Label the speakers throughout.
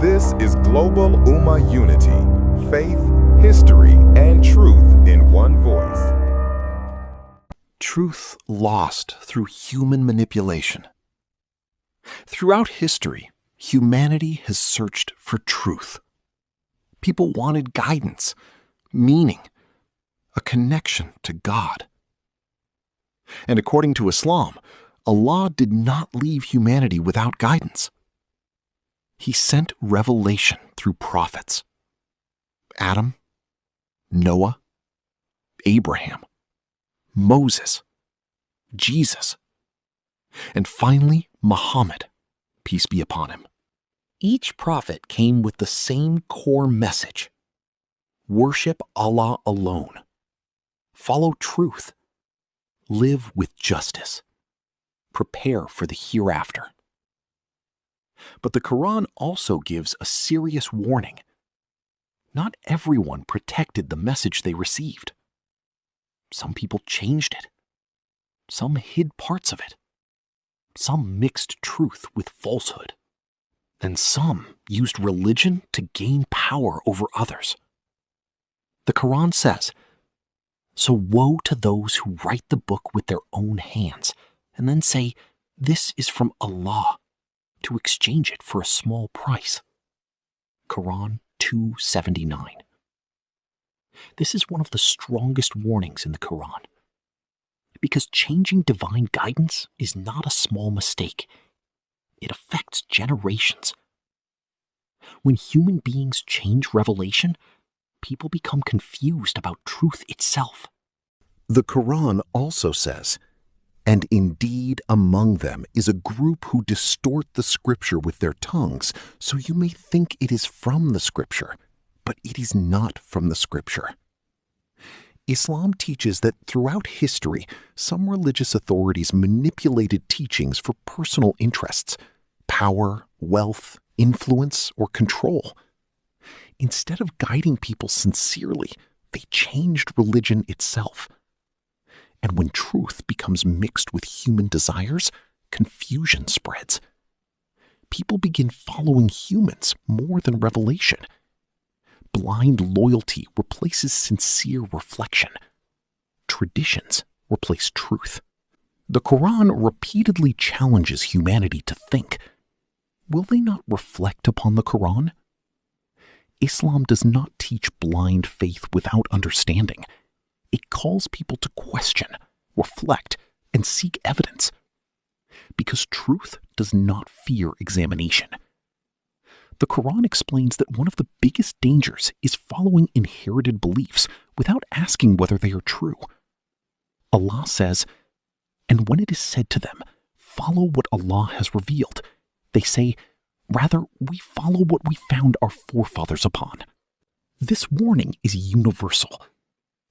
Speaker 1: This is Global Ummah Unity, faith, history, and truth in one voice.
Speaker 2: Truth lost through human manipulation. Throughout history, humanity has searched for truth. People wanted guidance, meaning, a connection to God. And according to Islam, Allah did not leave humanity without guidance. He sent revelation through prophets. Adam, Noah, Abraham, Moses, Jesus, and finally Muhammad, peace be upon him. Each prophet came with the same core message: worship Allah alone, follow truth, live with justice, prepare for the hereafter. But the Quran also gives a serious warning. Not everyone protected the message they received. Some people changed it. Some hid parts of it. Some mixed truth with falsehood. And some used religion to gain power over others. The Quran says, "So woe to those who write the book with their own hands and then say, 'This is from Allah,' to exchange it for a small price." Quran 279. This is one of the strongest warnings in the Quran, because changing divine guidance is not a small mistake. It affects generations. When human beings change revelation, people become confused about truth itself. The Quran also says, "And indeed among them is a group who distort the scripture with their tongues, so you may think it is from the scripture, but it is not from the scripture." Islam teaches that throughout history, some religious authorities manipulated teachings for personal interests, power, wealth, influence, or control. Instead of guiding people sincerely, they changed religion itself. And when truth becomes mixed with human desires, confusion spreads. People begin following humans more than revelation. Blind loyalty replaces sincere reflection. Traditions replace truth. The Quran repeatedly challenges humanity to think. Will they not reflect upon the Quran? Islam does not teach blind faith without understanding. It calls people to question, reflect, and seek evidence. Because truth does not fear examination. The Quran explains that one of the biggest dangers is following inherited beliefs without asking whether they are true. Allah says, "And when it is said to them, 'Follow what Allah has revealed,' they say, 'Rather, we follow what we found our forefathers upon.'" This warning is universal.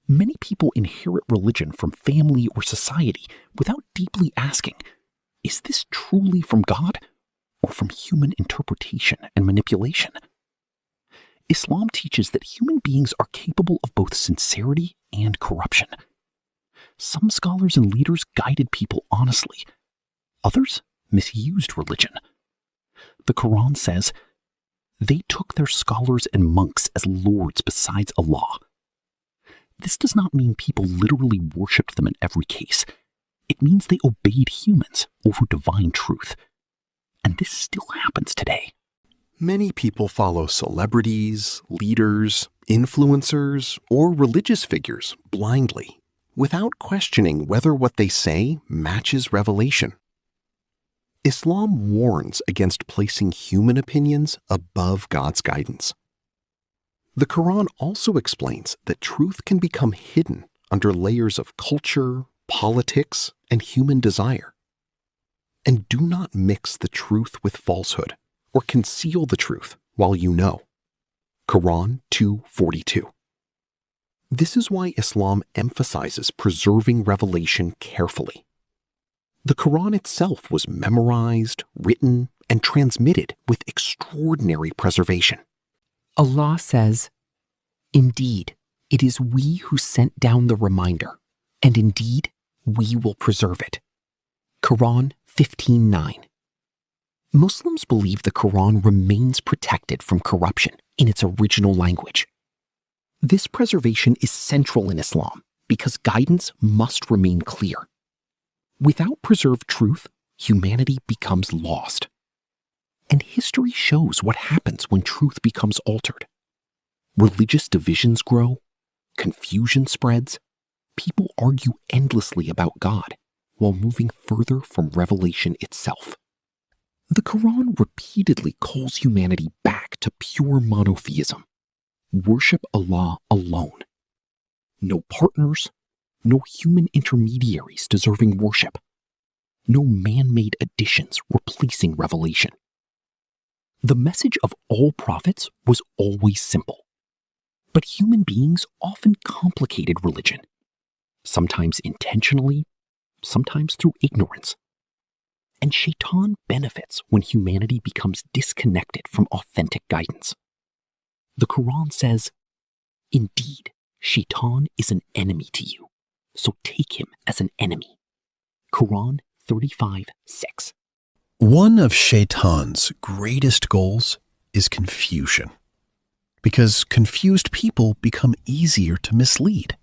Speaker 2: Many people inherit religion from family or society without deeply asking, is this truly from God or from human interpretation and manipulation? Islam teaches that human beings are capable of both sincerity and corruption. Some scholars and leaders guided people honestly. Others misused religion. The Quran says, "They took their scholars and monks as lords besides Allah." This does not mean people literally worshipped them in every case. It means they obeyed humans over divine truth. And this still happens today. Many people follow celebrities, leaders, influencers, or religious figures blindly, without questioning whether what they say matches revelation. Islam warns against placing human opinions above God's guidance. The Quran also explains that truth can become hidden under layers of culture, politics, and human desire. And do not mix the truth with falsehood or conceal the truth while you know. Quran 2:42. This is why Islam emphasizes preserving revelation carefully. The Quran itself was memorized, written, and transmitted with extraordinary preservation.
Speaker 3: Allah says, "Indeed, it is we who sent down the reminder, and indeed, we will preserve it." Quran 15:9. Muslims believe the Quran remains protected from corruption in its original language. This preservation is central in Islam because guidance must remain clear. Without preserved truth, humanity becomes lost. And history shows what happens when truth becomes altered. Religious divisions grow, confusion spreads, people argue endlessly about God while moving further from revelation itself. The Quran repeatedly calls humanity back to pure monotheism. Worship Allah alone. No partners, no human intermediaries deserving worship. No man-made additions replacing revelation. The message of all prophets was always simple. But human beings often complicated religion, sometimes intentionally, sometimes through ignorance. And Shaitan benefits when humanity becomes disconnected from authentic guidance. The Quran says, "Indeed, Shaitan is an enemy to you, so take him as an enemy." Quran 35:6.
Speaker 2: One of Shaitan's greatest goals is confusion, because confused people become easier to mislead.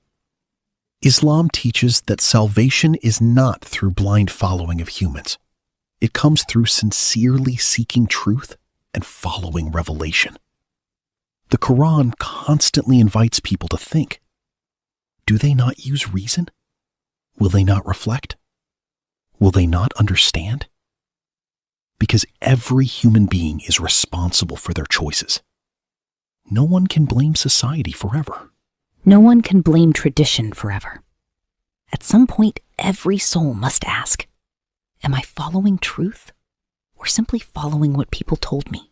Speaker 2: Islam teaches that salvation is not through blind following of humans. It comes through sincerely seeking truth and following revelation. The Quran constantly invites people to think. Do they not use reason? Will they not reflect? Will they not understand? Because every human being is responsible for their choices. No one can blame society forever.
Speaker 4: No one can blame tradition forever. At some point, every soul must ask, am I following truth or simply following what people told me?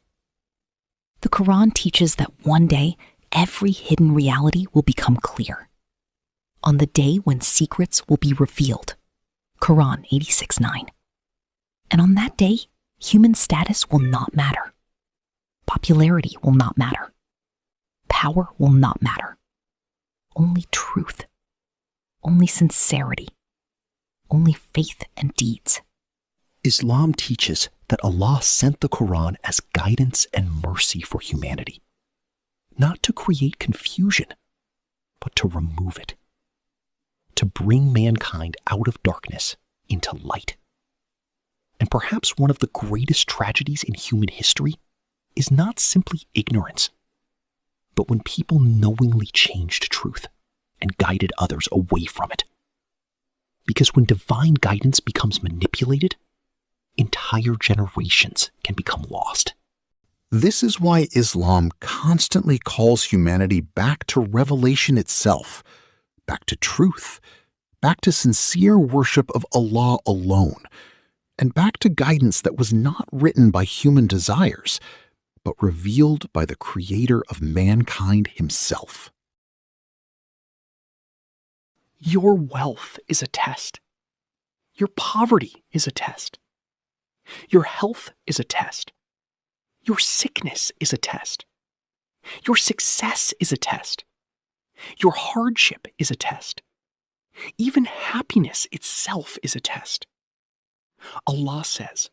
Speaker 4: The Quran teaches that one day, every hidden reality will become clear. On the day when secrets will be revealed. Quran 86:9. And on that day, human status will not matter. Popularity will not matter. Power will not matter. Only truth. Only sincerity. Only faith and deeds.
Speaker 2: Islam teaches that Allah sent the Quran as guidance and mercy for humanity, not to create confusion, but to remove it, to bring mankind out of darkness into light. And perhaps one of the greatest tragedies in human history is not simply ignorance, but when people knowingly changed truth and guided others away from it. Because when divine guidance becomes manipulated, entire generations can become lost.
Speaker 5: This is why Islam constantly calls humanity back to revelation itself, back to truth, back to sincere worship of Allah alone, and back to guidance that was not written by human desires, but revealed by the Creator of mankind himself.
Speaker 3: Your wealth is a test. Your poverty is a test. Your health is a test. Your sickness is a test. Your success is a test. Your hardship is a test. Even happiness itself is a test. Allah says,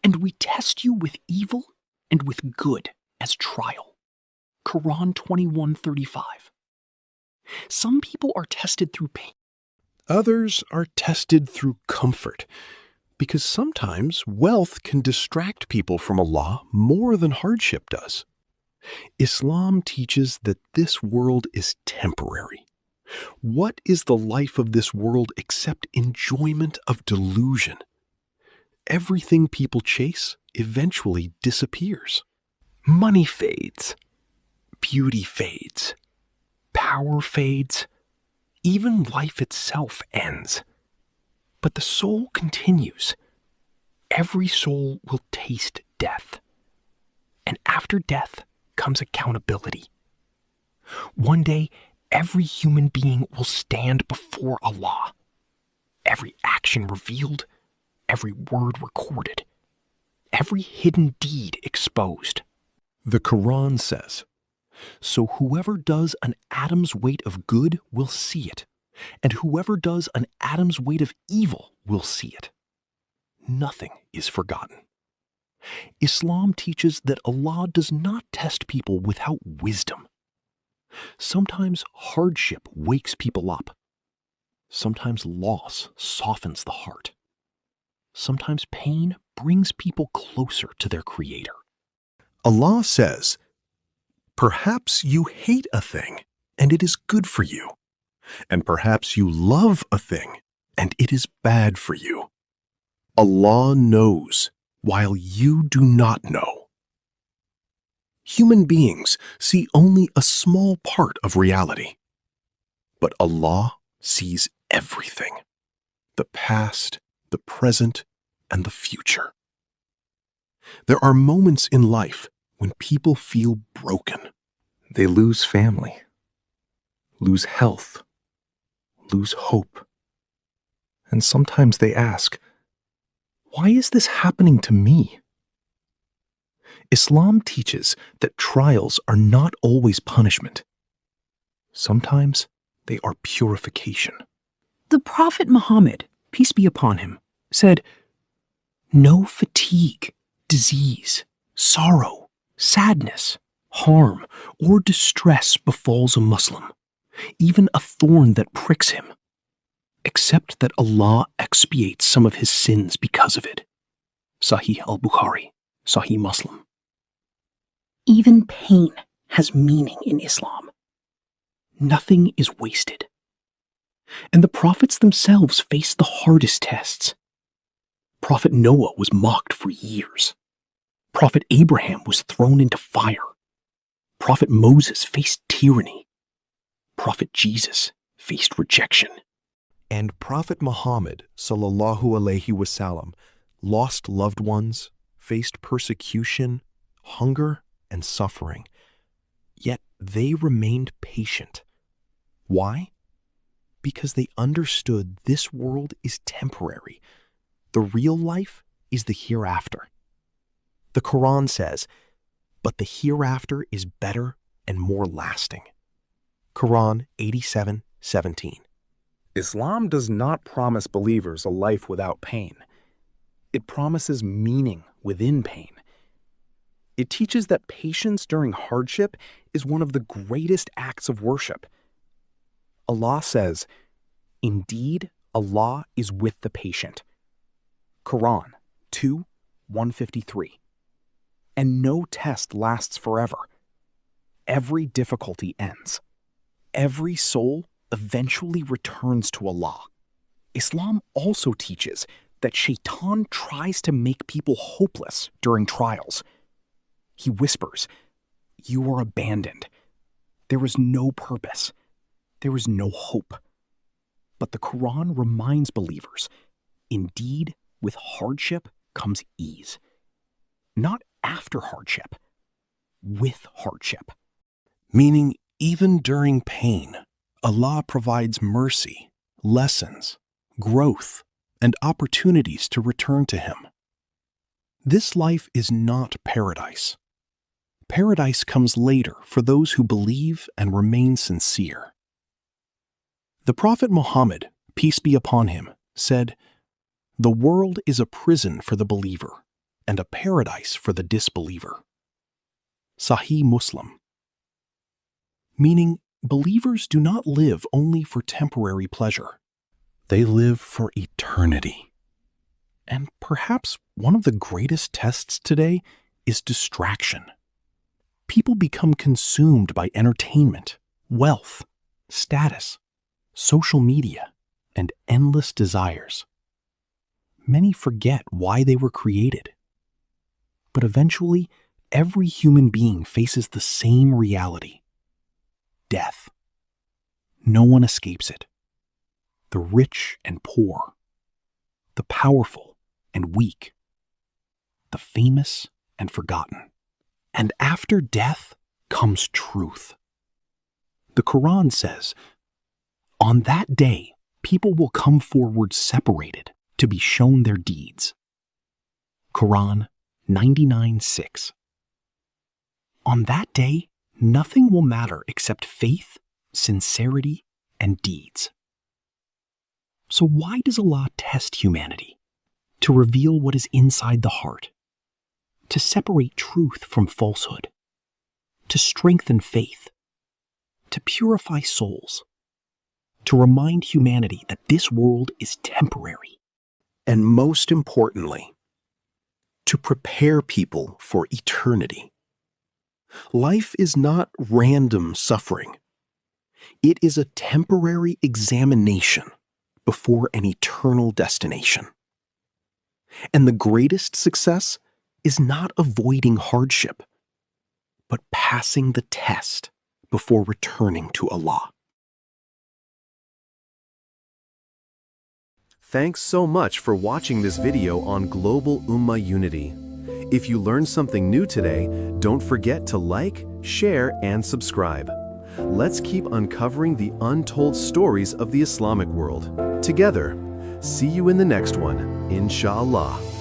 Speaker 3: "And we test you with evil and with good as trial." Quran 21:35. Some people are tested through pain.
Speaker 6: Others are tested through comfort, because sometimes wealth can distract people from Allah more than hardship does. Islam teaches that this world is temporary. What is the life of this world except enjoyment of delusion? Everything people chase eventually disappears. Money fades. Beauty fades. Power fades. Even life itself ends. But the soul continues. Every soul will taste death. And after death comes accountability. One day, every human being will stand before Allah. Every action revealed, every word recorded, every hidden deed exposed. The Quran says, "So whoever does an atom's weight of good will see it, and whoever does an atom's weight of evil will see it. Nothing is forgotten." Islam teaches that Allah does not test people without wisdom. Sometimes hardship wakes people up. Sometimes loss softens the heart. Sometimes pain brings people closer to their Creator. Allah says, "Perhaps you hate a thing, and it is good for you. And perhaps you love a thing, and it is bad for you. Allah knows, while you do not know." Human beings see only a small part of reality, but Allah sees everything: the past, the present, and the future. There are moments in life when people feel broken. They lose family, lose health, lose hope. And sometimes they ask, "Why is this happening to me?" Islam teaches that trials are not always punishment. Sometimes they are purification.
Speaker 3: The Prophet Muhammad, peace be upon him, said, "No fatigue, disease, sorrow, sadness, harm, or distress befalls a Muslim, even a thorn that pricks him, except that Allah expiates some of his sins because of it." Sahih al-Bukhari, Sahih Muslim. Even pain has meaning in Islam. Nothing is wasted. And the prophets themselves faced the hardest tests. Prophet Noah was mocked for years. Prophet Abraham was thrown into fire. Prophet Moses faced tyranny. Prophet Jesus faced rejection.
Speaker 6: And Prophet Muhammad sallallahu alaihi wasallam lost loved ones, faced persecution, hunger, and suffering. Yet they remained patient. Why? Because they understood this world is temporary. The real life is the hereafter. The Quran says, "But the hereafter is better and more lasting." Quran 87:17.
Speaker 7: Islam does not promise believers a life without pain. It promises meaning within pain. It teaches that patience during hardship is one of the greatest acts of worship. Allah says, "Indeed, Allah is with the patient." Quran 2:153. And no test lasts forever. Every difficulty ends. Every soul eventually returns to Allah. Islam also teaches that Shaitan tries to make people hopeless during trials. He whispers, "You are abandoned. There is no purpose. There is no hope." But the Quran reminds believers, indeed, with hardship comes ease. Not after hardship, with hardship.
Speaker 6: Meaning, even during pain, Allah provides mercy, lessons, growth, and opportunities to return to Him. This life is not paradise. Paradise comes later for those who believe and remain sincere. The Prophet Muhammad, peace be upon him, said, "The world is a prison for the believer and a paradise for the disbeliever." Sahih Muslim. Meaning, believers do not live only for temporary pleasure. They live for eternity. And perhaps one of the greatest tests today is distraction. People become consumed by entertainment, wealth, status, social media, and endless desires. Many forget why they were created. But eventually, every human being faces the same reality: death. No one escapes it. The rich and poor, the powerful and weak, the famous and forgotten. And after death comes truth. The Quran says, "On that day, people will come forward separated to be shown their deeds." Quran 99:6. On that day, nothing will matter except faith, sincerity, and deeds. So why does Allah test humanity? To reveal what is inside the heart.
Speaker 3: to separate truth from falsehood, to strengthen faith, to purify souls, to remind humanity that this world is temporary,
Speaker 6: and most importantly, to prepare people for eternity. Life is not random suffering. It is a temporary examination before an eternal destination. And the greatest success is not avoiding hardship, but passing the test before returning to Allah. Thanks so much for watching this video on Global Ummah Unity. If you learned something new today, don't forget to like, share, and subscribe. Let's keep uncovering the untold stories of the Islamic world together. See you in the next one, inshallah.